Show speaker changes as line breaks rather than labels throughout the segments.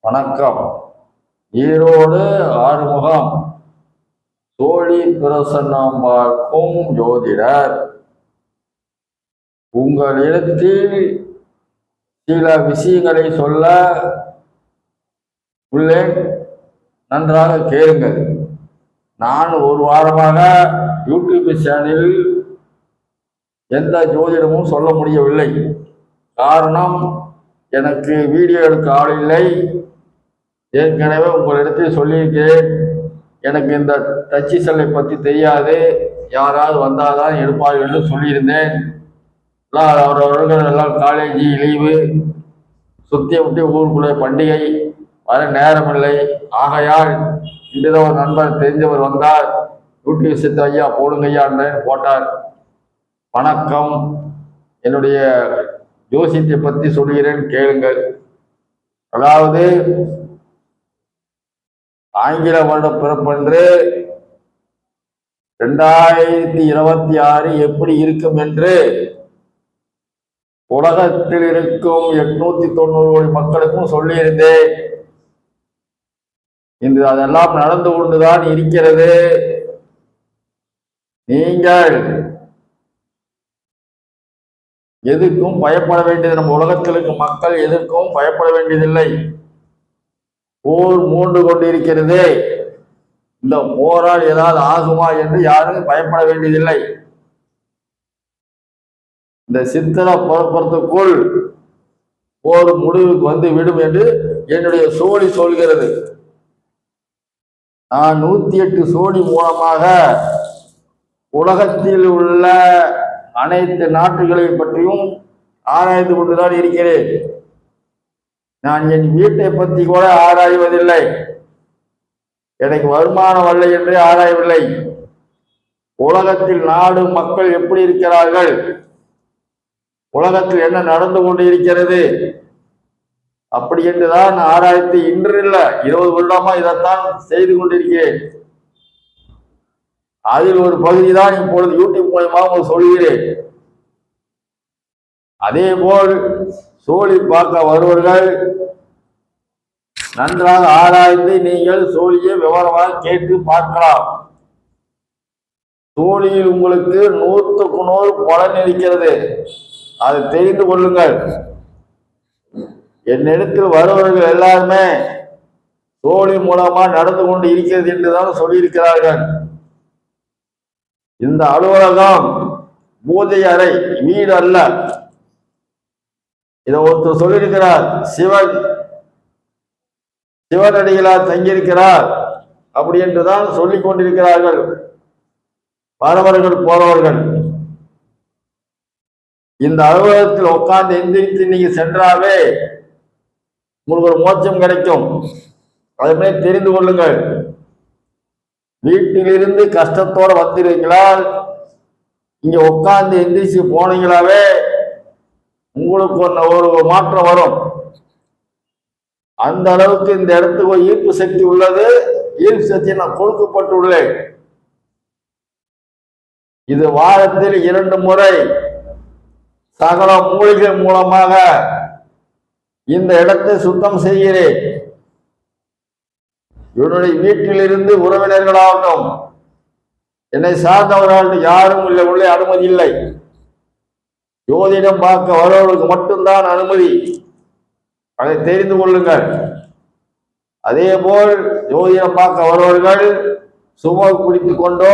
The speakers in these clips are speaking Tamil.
வணக்கம். ஈரோடு ஆறுமுகம் தோழி பிரசன்னம் பார்க்கும் ஜோதிடர். உங்களிடத்தில் சில விஷயங்களை சொல்ல உள்ளேன், நன்றாக கேளுங்கள். நான் ஒரு வாரமாக யூடியூப் சேனலில் எந்த ஜோதிடமும் சொல்ல முடியவில்லை. காரணம், எனக்கு வீடியோ எடுக்க ஆள் இல்லை. ஏற்கனவே உங்களிடத்தில் சொல்லியிருக்கிறேன், எனக்கு இந்த டச்சு செல்லை பற்றி தெரியாது, யாராவது வந்தால்தான் எடுப்பார்கள் என்று சொல்லியிருந்தேன். அவரவர்கள் எல்லாம் காலேஜ் லீவு, சுற்றி விட்டு ஊருக்குள்ளே பண்டிகை, வர நேரமில்லை. ஆகையால் இன்றுதான் ஒரு நண்பர் தெரிஞ்சவர் வந்தார், யூடியூப் சித்த ஐயா போடுங்க ஐயான்னு போட்டார். வணக்கம், என்னுடைய ஜோசியத்தை பற்றி சொல்கிறேன், கேளுங்கள். அதாவது ஆங்கில வருட பிறப்பன்று 2026 எப்படி இருக்கும் என்று உலகத்தில் இருக்கும் 890 கோடி மக்களுக்கும் சொல்லியிருந்தேன். இன்று அதெல்லாம் நடந்து கொண்டுதான் இருக்கிறது. நீங்கள் எதுக்கும் பயப்பட வேண்டியது, நம்ம உலகத்தில் இருக்கும் மக்கள் எதற்கும் பயப்பட வேண்டியதில்லை. போர் மூண்டு கொண்டிருக்கிறது. இந்த போரால் ஏதாவது ஆகுமா என்று யாரும் பயப்பட வேண்டியதில்லை. இந்த சித்திரை புறப்புறத்துக்குள் போர் முடிவுக்கு வந்து விடும் என்று என்னுடைய சோழி சொல்கிறது. நான் 108 சோழி மூலமாக உலகத்தில் உள்ள அனைத்து நாட்டுகளை பற்றியும் ஆராய்ந்து கொண்டுதான் இருக்கிறேன். நான் என் வீட்டை பற்றி கூட ஆராய்வதில்லை. எனக்கு வருமானம் வரலை என்று ஆராயவில்லை. உலகத்தில் நாடு மக்கள் எப்படி இருக்கிறார்கள், உலகத்தில் என்ன நடந்து கொண்டு இருக்கிறது, அப்படி என்றுதான் ஆராய்ச்சி. இன்று இல்லை, 20 வருடமா இதைத்தான் செய்து கொண்டிருக்கிறேன். அதில் ஒரு பகுதி தான் இப்பொழுது யூடியூப் மூலமாக சொல்கிறேன். அதே போல் சோழி பார்க்க வருவர்கள் நன்றாக ஆராய்ந்து நீங்கள் சோழியை விவரமாக கேட்டு பார்க்கலாம். சோழியில் உங்களுக்கு 100க்கு 100 பலன் இருக்கிறது, அதை தெரிந்து கொள்ளுங்கள். என்னிடத்தில் வருவர்கள் எல்லாருமே சோழி மூலமா நடந்து கொண்டு இருக்கிறது என்றுதான் சொல்லியிருக்கிறார்கள். இந்த அலுவலகம் பூஜை அறை, வீடு அல்ல. இதை ஒருத்தர் சொல்லியிருக்கிறார், சிவனடிகளார் தங்கியிருக்கிறார் அப்படி என்றுதான் சொல்லிக் கொண்டிருக்கிறார்கள் வரவர்கள் போறவர்கள். இந்த அலுவலகத்தில் உட்கார்ந்து எந்திரித்து நீங்க சென்றாவே உங்களுக்கு ஒரு மோட்சம் கிடைக்கும். அதே தெரிந்து கொள்ளுங்கள். வீட்டிலிருந்து கஷ்டத்தோட வந்துடுவீங்களா, இங்க உட்கார்ந்து எந்திரிச்சு போனீங்களாவே உங்களுக்கு ஒரு மாற்றம் வரும். அந்த அளவுக்கு இந்த இடத்துக்கு ஒரு ஈர்ப்பு சக்தி உள்ளது. ஈர்ப்பு சக்தி நான் கொடுக்கப்பட்டுள்ளேன். இது வாரத்தில் 2 முறை சகல மூலிகள் மூலமாக இந்த இடத்தை சுத்தம் செய்கிறேன். என்னுடைய வீட்டிலிருந்து உறவினர்களாகட்டும், என்னை சார்ந்தவர்கள் யாரும் இல்லை, உள்ளே அனுமதி இல்லை. ஜோதிடம் பார்க்க வருவர்களுக்கு மட்டும்தான் அனுமதி, அதை தெரிந்து கொள்ளுங்கள். அதே போல் ஜோதிடம் பார்க்க வருவர்கள் சும குடித்துக் கொண்டோ,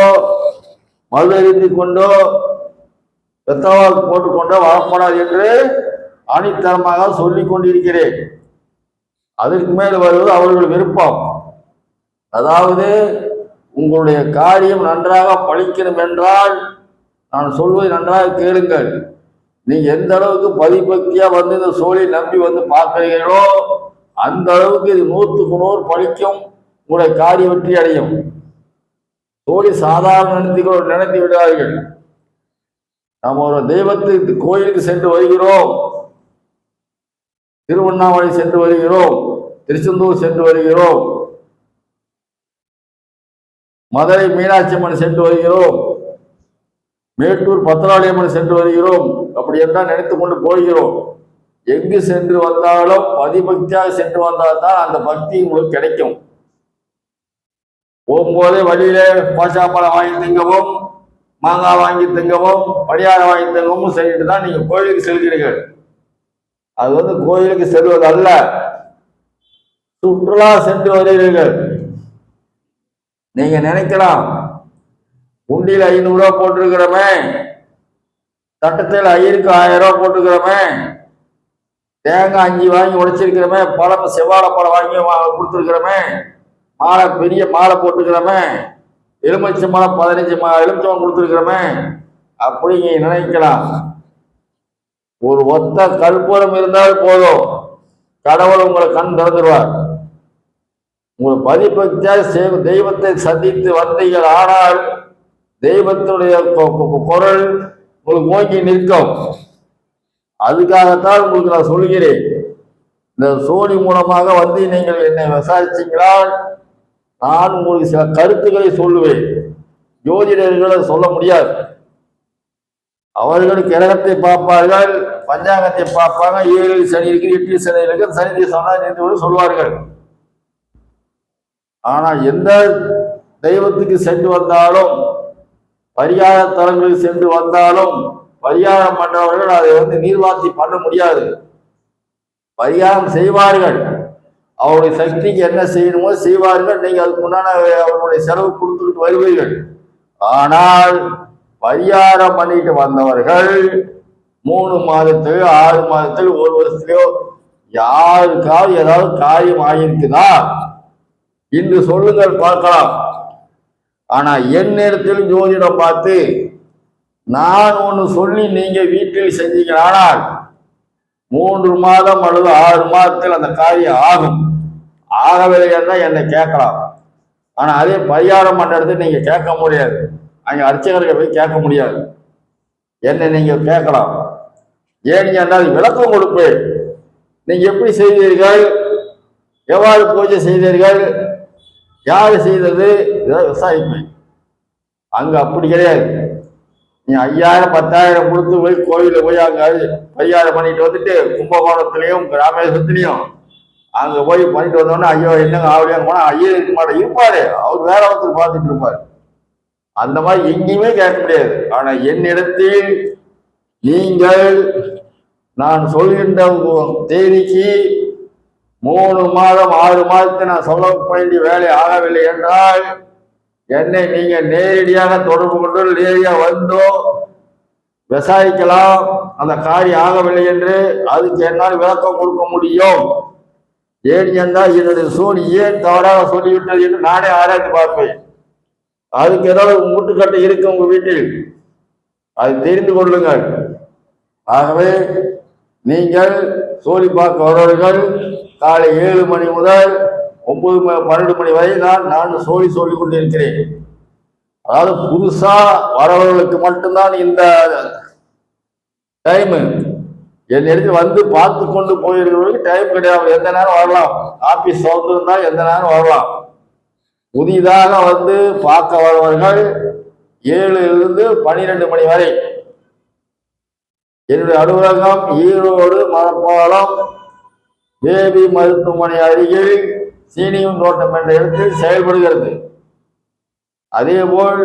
மது அருந்திக் கொண்டோ, வெத்தவாக்கு போட்டுக்கொண்டோ வரப்படாது என்று ஆணித்தரமாக சொல்லிக் கொண்டிருக்கிறேன். அதற்கு மேல் வருவது அவர்கள் விருப்பம். அதாவது உங்களுடைய காரியம் நன்றாக பழிக்கணும் என்றால் நான் சொல்வதை நன்றாக கேளுங்கள். நீங்க எந்த அளவுக்கு பதிபக்தியா வந்து இந்த சோழி நம்பி வந்து பார்க்கிறீர்களோ அந்த அளவுக்கு இது 100க்கு 100 பழிக்கும். உங்களுடைய காரிய வெற்றி அடையும். சோழி சாதாரண நினைத்து விடார்கள். நாம் ஒரு தெய்வத்துக்கு கோயிலுக்கு சென்று வருகிறோம், திருவண்ணாமலை சென்று வருகிறோம், திருச்செந்தூர் சென்று வருகிறோம், மதுரை மீனாட்சி அம்மன் சென்று வருகிறோம், மேட்டூர் பத்திராளியம்மன் சென்று வருகிறோம். அப்படி என்றால் நினைத்து கொண்டு போகிறோம். எங்கு சென்று வந்தாலும் பதிபக்தியாக சென்று வந்தால்தான் அந்த பக்தி உங்களுக்கு கிடைக்கும். போகும்போதே வழியில கோஷாப்பழம் வாங்கி திங்கவும், மாங்காய் வாங்கி திங்கவும், பணியாரம் வாங்கி திங்கவும் சொல்லிட்டு தான் நீங்க கோயிலுக்கு செல்கிறீர்கள். அது கோயிலுக்கு செல்வது அல்ல, சுற்றுலா சென்று வருகிறீர்கள். நீங்க நினைக்கலாம், உண்டியில் 500 ரூபா போட்டிருக்கிறோமே, தட்டத்தில் ஐயருக்கு 1000 ரூபா போட்டுக்கிறோமே, தேங்காய் 5 வாங்கி உடைச்சிருக்கிறோமே, பழம் செவ்வாழை பழம் வாங்கி கொடுத்துருக்கிறோமே, மாலை பெரிய மாலை போட்டுக்கிறோமே, எலுமிச்சம்பழம் 15 எலுமிச்சம்பழம் கொடுத்துருக்கிறோமே அப்படிங்க நினைக்கலாம். ஒரு ஒத்த கற்பூரம் இருந்தால் போதும், கடவுள் உங்களை கண் திறந்துடுவார். உங்கள் பதிபக்தியாக தெய்வத்தை சந்தித்து வந்தீர்கள், ஆனால் தெய்வத்தினுடைய குரல் உங்களுக்கு ஓங்கி நிற்கும். அதுக்காகத்தான் உங்களுக்கு நான் சொல்கிறேன். இந்த சோழி மூலமாக வந்து நீங்கள் என்னை விசாரிச்சீங்களால் நான் உங்களுக்கு சில கருத்துக்களை சொல்லுவேன். ஜோதிடர்களை சொல்ல முடியாது. அவர்கள் கிரகத்தை பார்ப்பார்கள், பஞ்சாங்கத்தை பார்ப்பாங்க. 7 சனி இருக்கு, 8 சனி இருக்கு, சனி சொன்னா சொல்வார்கள். ஆனா எந்த தெய்வத்துக்கு சென்று வந்தாலும், பரிகார தலங்களுக்கு சென்று வந்தாலும், பரிகாரம் பண்றவர்கள் அதை நீர்வார்த்தி பண்ண முடியாது. பரிகாரம் செய்வார்கள், அவருடைய சக்திக்கு என்ன செய்யணுமோ செய்வார்கள். நீங்க அதுக்கு முன்னாடி அவருடைய செலவு கொடுத்துக்கிட்டு வருவீர்கள். ஆனால் பரிகாரம் பண்ணிட்டு வந்தவர்கள் 3 மாதத்திலோ 6 மாதத்திலோ 1 வருஷத்திலோ யாருக்காவது ஏதாவது காரியம் ஆகியிருக்குதா இன்று சொல்லுங்கள் பார்க்கலாம். ஆனா என் நேரத்தில் ஜோதிடம் பார்த்து நான் ஒன்று சொல்லி நீங்க வீட்டில் செஞ்சீங்க, ஆனால் 3 மாதம் அல்லது 6 மாதத்தில் அந்த காரியம் ஆகும். ஆகவில்லை என்றால் என்னை கேட்கலாம். ஆனா அதே பரிகாரம் பண்ணுறது நீங்க கேட்க முடியாது. அங்க அர்ச்சகர்கள் போய் கேட்க முடியாது. என்னை நீங்க கேட்கலாம். ஏன் என்றால் விளக்கம் கொடுப்பேன். நீங்க எப்படி செய்தீர்கள், எவ்வாறு பூஜை செய்தீர்கள், யாரு செய்தது, இதெல்லாம் விசாரிப்பேன். அங்க அப்படி கிடையாது. நீ 5000 10,000 கொடுத்து போய் கோயில போய் அங்க பரிகாரம் பண்ணிட்டு வந்துட்டு கும்பகோணத்திலையும் ராமேஸ்வரத்திலையும் அங்க போய் பண்ணிட்டு வந்தோன்னா ஐயோ என்னங்க ஆவலியாங்க போனா ஐயோ இருக்க மாட்டேன், இருப்பாரு, அவர் வேற ஒருத்தர் பார்த்துட்டு இருப்பாரு. அந்த மாதிரி எங்கேயுமே கேட்க முடியாது. ஆனா என்னிடத்தில் நீங்கள் நான் சொல்கின்ற தேதிக்கு 3 மாதம் 6 மாதத்தை நான் சொல்ல வேண்டிய வேலை ஆகவில்லை என்றால் என்னை நீங்க நேரடியாக தொடர்பு கொண்டு நேரடியாக வந்தோ விசாரிக்கலாம். அந்த காரியம் ஆகவில்லை என்று அதுக்கு என்னால் விளக்கம் கொடுக்க முடியும். ஏன் என்றால் என்னுடைய சூழ் ஏன் தவறாக சொல்லிவிட்டது என்று நானே ஆராய்ந்து பார்ப்பேன். அதுக்கு ஏதாவது முட்டுக்கட்டை இருக்கு உங்க வீட்டில், அதை தெரிந்து கொள்ளுங்கள். ஆகவே நீங்கள் சோழி பார்க்க வருவர்கள் காலை 7 மணி முதல் 9 12 மணி வரை நான் சோழி சொல்லிக் கொண்டிருக்கிறேன். அதாவது புதுசா வரவர்களுக்கு மட்டும்தான் இந்த டைம். என் இடத்துல வந்து பார்த்து கொண்டு போயிருக்கிறவர்களுக்கு டைம் கிடையாது. எந்த நேரம் வரலாம், ஆபீஸ் திறந்திருந்தால் எந்த நேரம் வரலாம். புதிதாக வந்து பார்க்க வருவர்கள் 7 to 12 மணி வரை. என்னுடைய அலுவலகம் ஈரோடு மரப்பாலம் பேபி மருத்துவமனை அருகில் சீனியும் தோட்டம் என்ற இடத்தில் செயல்படுகிறது. அதேபோல்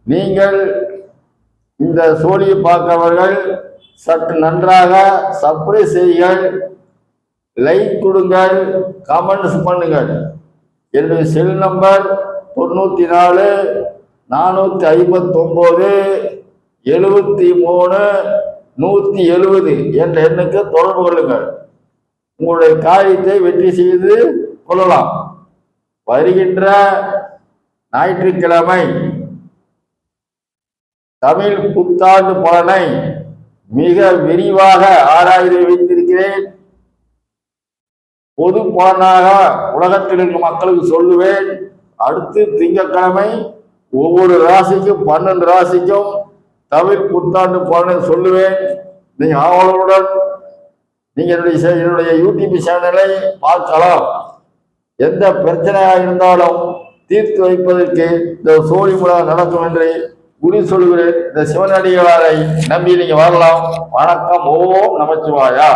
நீங்கள் இந்த சோழியை பார்க்கிறவர்கள் சற்று நன்றாக சப்ஸ்கிரைப் செய்யுங்கள், லைக் கொடுங்கள், கமெண்ட்ஸ் பண்ணுங்கள். என்னுடைய செல் நம்பர் 94 459 73 170 என்ற எண்ணுக்கு தொடர்பு கொள்ளுங்கள். உங்களுடைய காரியத்தை வெற்றி செய்து கொள்ளலாம். வருகின்ற ஞாயிற்றுக்கிழமை தமிழ் புத்தாண்டு பலனை மிக விரிவாக ஆராய்ந்து வைத்திருக்கிறேன். பொது பலனாக உலகத்தில் இருக்கும் மக்களுக்கு சொல்லுவேன். அடுத்து திங்கட்கிழமை ஒவ்வொரு ராசிக்கும் 12 ராசிக்கும் தமிழ் புத்தாண்டு பலனை சொல்லுவேன். நீங்க ஆவலுடன் நீங்க என்னுடைய யூடியூப் சேனலை பார்க்கலாம். எந்த பிரச்சனையாக இருந்தாலும் தீர்த்து வைப்பதற்கு இந்த சோழி மூலம் நடக்கும் என்று உறுதி சொல்கிறேன். இந்த சிவனடிகளாரை நம்பி நீங்க வரலாம். வணக்கம். ஓம் நமச்சிவாயா.